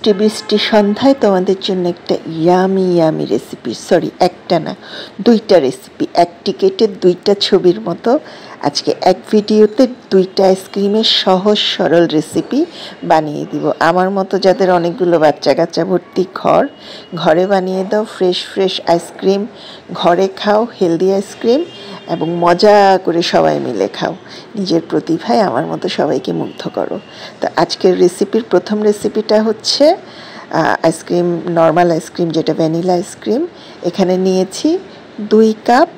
বৃষ্টি সন্ধ্যায় তোমাদের জন্য একটা ইয়ামি রেসিপি, সরি একটা না, দুইটা রেসিপি, একটি কেটে দুইটা ছবির মতো। আজকে এক ভিডিওতে দুইটা আইসক্রিমের সহজ সরল রেসিপি বানিয়ে দিব। আমার মতো যাদের অনেকগুলো বাচ্চা কাচ্চা ভর্তি ঘরে বানিয়ে দাও ফ্রেশ আইসক্রিম, ঘরে খাও হেলদি আইসক্রিম এবং মজা করে সবাই মিলে খাও। নিজের প্রতিভায় আমার মতো সবাইকে মুগ্ধ করো। তো আজকের রেসিপির প্রথম রেসিপিটা হচ্ছে আইসক্রিম, নর্মাল আইসক্রিম যেটা ভ্যানিলা আইসক্রিম। এখানে নিয়েছি 2 কাপ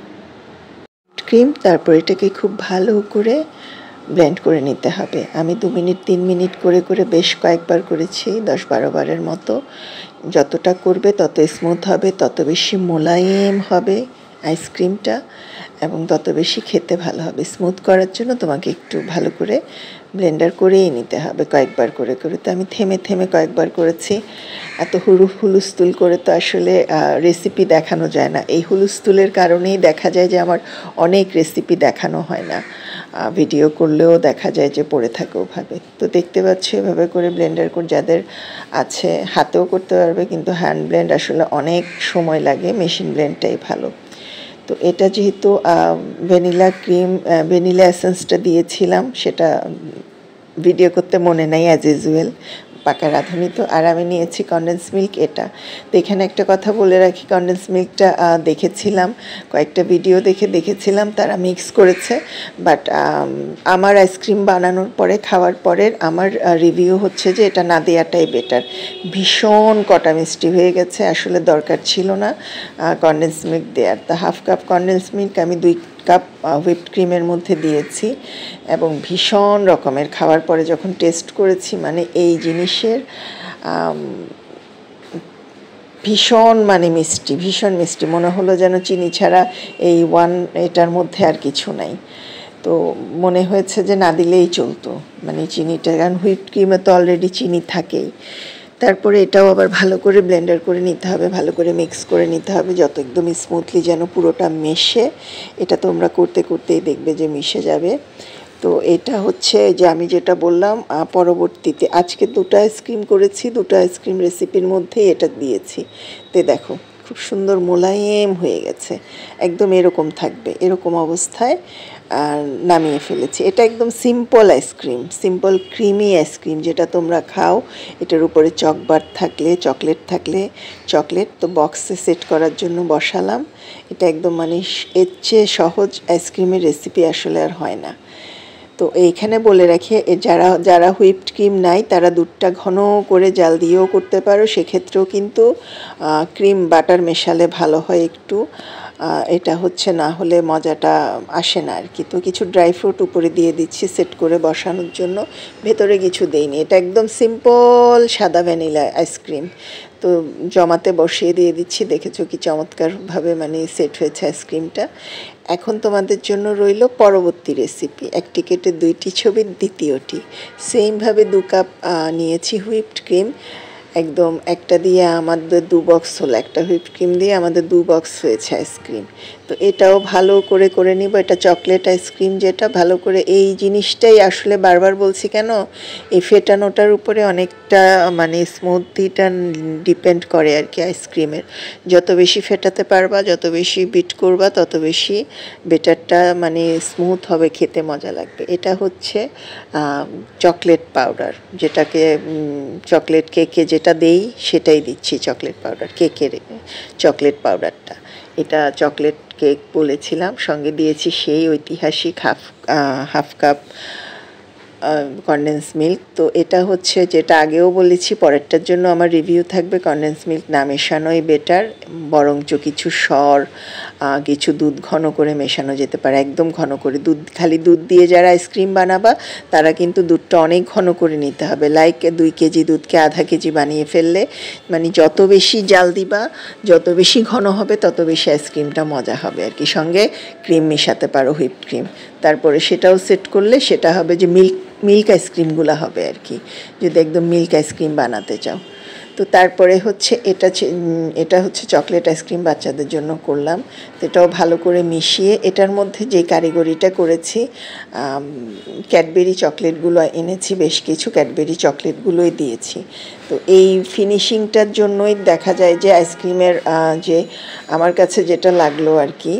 ক্রিম। তারপর এটাকে খুব ভালো করে ব্লেন্ড করে নিতে হবে। আমি 2 মিনিট 3 মিনিট করে বেশ কয়েকবার করেছি, 10-12 বারের মতো। যতটা করবে তত স্মুথ হবে, তত বেশি মোলায়েম হবে আইসক্রিমটা এবং তত বেশি খেতে ভালো হবে। স্মুথ করার জন্য তোমাকে একটু ভালো করে ব্লেন্ডার করেই নিতে হবে কয়েকবার করে। তো আমি থেমে কয়েকবার করেছি। এত হুলস্থুল করে তো আসলে রেসিপি দেখানো যায় না। এই হুলস্থুলের কারণেই দেখা যায় যে আমার অনেক রেসিপি দেখানো হয় না, ভিডিও করলেও দেখা যায় যে পড়ে থাকে ওভাবে। তো দেখতে পাচ্ছি এভাবে করে ব্লেন্ডার করে, যাদের আছে হাতেও করতে পারবে, কিন্তু হ্যান্ড ব্লেন্ড আসলে অনেক সময় লাগে, মেশিন ব্লেন্ডটাই ভালো। তো এটা যেহেতু ভ্যানিলা এসেন্সটা দিয়েছিলাম, সেটা ভিডিও করতে মনে নাই অ্যাজ ইউজুয়াল, পাকা রাঁধুনি তো। আর আমি নিয়েছি কনডেন্স মিল্ক। এটা তো এখানে একটা কথা বলে রাখি, কনডেন্স মিল্কটা দেখেছিলাম, কয়েকটা ভিডিও দেখেছিলাম তারা মিক্স করেছে, বাট আমার আইসক্রিম বানানোর পরে, খাওয়ার পরের আমার রিভিউ হচ্ছে যে এটা না দেওয়াটাই বেটার। ভীষণ কটা মিষ্টি হয়ে গেছে, আসলে দরকার ছিল না কনডেন্স মিল্ক দেওয়ার। তা 1/2 কাপ কনডেন্স মিল্ক আমি 2 কাপ হুইপড ক্রিমের মধ্যে দিয়েছি এবং ভীষণ রকমের, খাওয়ার পরে যখন টেস্ট করেছি, মানে এই জিনিসের ভীষণ মিষ্টি মনে হলো যেন চিনি ছাড়া এই এটার মধ্যে আর কিছু নাই। তো মনে হয়েছে যে না দিলেই চলতো, মানে চিনিটা, কারণ হুইপড ক্রিমে তো অলরেডি চিনি থাকেই। তারপরে এটাও আবার ভালো করে ব্লেন্ডার করে নিতে হবে, ভালো করে মিক্স করে নিতে হবে, যত একদম স্মুথলি যেন পুরোটা মেশে। এটা তোমরা করতেই দেখবে যে মিশে যাবে। তো এটা হচ্ছে যে আমি যেটা বললাম, পরবর্তীতে আজকে 2টা আইসক্রিম করেছি, 2টা আইসক্রিম রেসিপির মধ্যে এটা দিয়েছি। তো দেখো খুব সুন্দর মোলায়েম হয়ে গেছে, একদম এরকম থাকবে, এরকম অবস্থায় নামিয়ে ফেলেছি। এটা একদম simple ice cream, simple creamy ice cream যেটা তোমরা খাও। এটার উপরে চকলেট থাকলে চকলেট তো বক্সে সেট করার জন্য বসালাম। এটা একদম মানে এর চেয়ে সহজ আইসক্রিমের রেসিপি আসলে আর হয় না। তো এইখানে বলে রাখি, যারা হুইপড ক্রিম নাই তারা দুধটা ঘন করে জাল দিয়েও করতে পারো, সেক্ষেত্রেও কিন্তু ক্রিম বাটার মেশালে ভালো হয় একটু। এটা হচ্ছে না হলে মজাটা আসে না আর কি। তো কিছু ড্রাই ফ্রুট উপরে দিয়ে দিচ্ছি সেট করে বসানোর জন্য, ভেতরে কিছু দেইনি। এটা একদম সিম্পল সাদা ভ্যানিলা আইসক্রিম। তো জমাতে বসিয়ে দিয়ে দিচ্ছি, দেখেছো কি চমৎকারভাবে মানে সেট হয়েছে আইসক্রিমটা। এখন তোমাদের জন্য রইল পরবর্তী রেসিপি, একটি কেটে দুইটি ছবির দ্বিতীয়টি। সেমভাবে 2 কাপ নিয়েছি হুইপড ক্রিম, একদম একটা দিয়ে আমাদের 2 বক্স হলো, একটা হুইপড ক্রিম দিয়ে আমাদের 2 বক্স হয়েছে আইসক্রিম। তো এটাও ভালো করে নিব। এটা চকলেট আইসক্রিম, যেটা ভালো করে, এই জিনিসটাই আসলে বারবার বলছি কেন, এই ফেটানোটার উপরে অনেকটা মানে স্মুথিটা ডিপেন্ড করে আর কি আইসক্রিমের। যত বেশি ফেটাতে পারবা, যত বেশি বিট করবা, তত বেশি বেটারটা মানে স্মুথ হবে, খেতে মজা লাগবে। এটা হচ্ছে চকলেট পাউডার, যেটাকে চকলেট কেকে যেটা দেই সেটাই দিচ্ছি, চকলেট পাউডার, কেকের চকলেট পাউডারটা। এটা চকলেট কেক বলেছিলাম, সঙ্গে দিয়েছি সেই ঐতিহাসিক হাফ কাপ কনডেন্স মিল্ক। তো এটা হচ্ছে যেটা আগেও বলেছি, পরেরটার জন্য আমার রিভিউ থাকবে। কনডেন্স মিল্ক না মেশানোই বেটার, বরঞ্চ কিছু দুধ ঘন করে মেশানো যেতে পারে, একদম ঘন করে। খালি দুধ দিয়ে যারা আইসক্রিম বানাবা তারা কিন্তু দুধটা অনেক ঘন করে নিতে হবে, লাইক 2 কেজি দুধকে আধা কেজি বানিয়ে ফেললে, মানে যত বেশি জাল দিবা, যত বেশি ঘন হবে, তত বেশি আইসক্রিমটা মজা হবে আর কি। সঙ্গে ক্রিম মেশাতে পারো, হুইপড ক্রিম। তারপরে সেটাও সেট করলে সেটা হবে যে মিল্ক আইসক্রিমগুলো হবে আর কি, যদি একদম মিল্ক আইসক্রিম বানাতে চাও। তো তারপরে হচ্ছে এটা হচ্ছে চকলেট আইসক্রিম, বাচ্চাদের জন্য করলাম। তো এটাও ভালো করে মিশিয়ে, এটার মধ্যে যে কারিগরিটা করেছি, ক্যাডবেরি চকলেটগুলো এনেছি, বেশ কিছু ক্যাডবেরি চকলেটগুলোই দিয়েছি। তো এই ফিনিশিংটার জন্যই দেখা যায় যে আইসক্রিমের যে আমার কাছে যেটা লাগলো আর কি,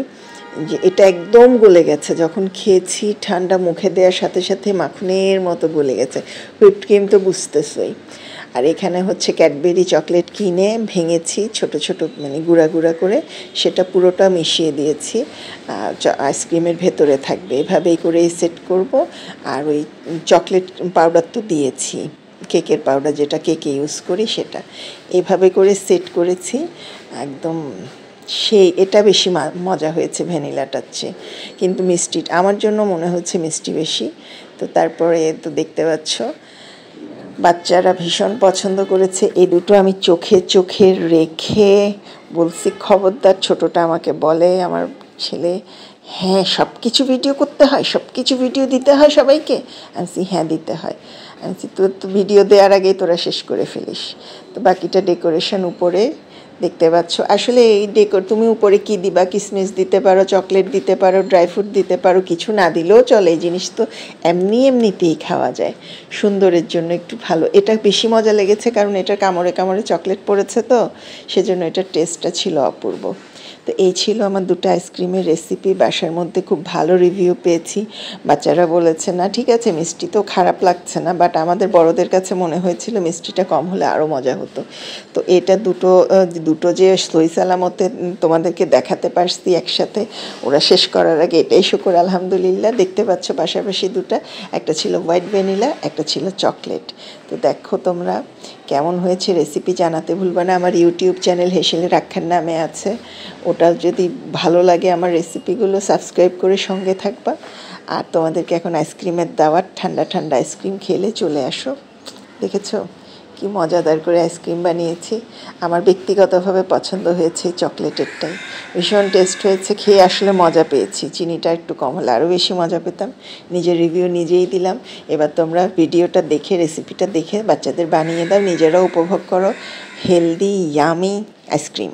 যে এটা একদম গলে গেছে। যখন খেয়েছি ঠান্ডা মুখে দেওয়ার সাথে সাথে মাখনের মতো গলে গেছে। হুইপড ক্রিম তো বুঝতেছই। আর এখানে হচ্ছে ক্যাডবেরি চকলেট কিনে ভেঙেছি ছোট ছোট, মানে গুঁড়া গুঁড়া করে, সেটা পুরোটা মিশিয়ে দিয়েছি, আইসক্রিমের ভেতরে থাকবে। এভাবেই করেই সেট করব। আর ওই চকলেট পাউডার তো দিয়েছি, কেকের পাউডার যেটা কেকে ইউজ করি সেটা, এভাবে করে সেট করেছি একদম। সেই এটা বেশি মজা হয়েছে ভ্যানিলাটার চেয়ে, কিন্তু মিষ্টি আমার জন্য মনে হচ্ছে মিষ্টি বেশি। তো তারপরে তো দেখতে পাচ্ছ বাচ্চারা ভীষণ পছন্দ করেছে। এই দুটো আমি চোখে রেখে বলছি খবরদার, ছোটোটা আমাকে বলে আমার ছেলে, হ্যাঁ সব কিছু ভিডিও করতে হয়, সব কিছু ভিডিও দিতে হয় সবাইকে। আমি হ্যাঁ দিতে হয়। আমি তোর তো ভিডিও দেওয়ার আগেই তোরা শেষ করে ফেলিস। তো বাকিটা ডেকোরেশন উপরে দেখতে পাচ্ছ। আসলে এই তুমি উপরে কি দিবা, কিসমিস দিতে পারো, চকলেট দিতে পারো, ড্রাই ফ্রুট দিতে পারো, কিছু না দিলেও চলে। এই জিনিস তো এমনিতেই খাওয়া যায়, সুন্দরের জন্য একটু ভালো। এটা বেশি মজা লেগেছে কারণ এটা কামড়ে কামড়ে চকলেট পড়েছে, তো সেজন্য এটার টেস্টটা ছিল অপূর্ব। তো এই ছিল আমার দুটো আইসক্রিমের রেসিপি। বাসার মধ্যে খুব ভালো রিভিউ পেয়েছি। বাচ্চারা বলেছে না ঠিক আছে, মিষ্টি তো খারাপ লাগছে না, বাট আমাদের বড়দের কাছে মনে হয়েছিল মিষ্টিটা কম হলে আরও মজা হতো। তো এটা দুটো যে সহি সালামতে তোমাদেরকে দেখাতে পারছি একসাথে, ওরা শেষ করার আগে, এটাই শুকর আলহামদুলিল্লাহ। দেখতে পাচ্ছ পাশাপাশি দুটা, একটা ছিল হোয়াইট ভ্যানিলা, একটা ছিল চকলেট। তো দেখো তোমরা কেমন হয়েছে, রেসিপি জানাতে ভুলবে না। আমার ইউটিউব চ্যানেল হেসেলে রাখার নামে আছে, ওটা যদি ভালো লাগে আমার রেসিপিগুলো সাবস্ক্রাইব করে সঙ্গে থাকবা। আর তোমাদেরকে এখন আইসক্রিমের দাওয়াত, ঠান্ডা ঠান্ডা আইসক্রিম খেলে চলে আসো। দেখেছো কি মজাদার করে আইসক্রিম বানিয়েছি। আমার ব্যক্তিগতভাবে পছন্দ হয়েছে চকলেটেরটাই, ভীষণ টেস্ট হয়েছে। খেয়ে আসলে মজা পেয়েছি। চিনিটা একটু কম হলে আরও বেশি মজা পেতাম। নিজের রিভিউ নিজেই দিলাম। এবার তোমরা ভিডিওটা দেখে, রেসিপিটা দেখে বাচ্চাদের বানিয়ে দাও, নিজেরাও উপভোগ করো হেলদি ইয়ামি আইসক্রিম।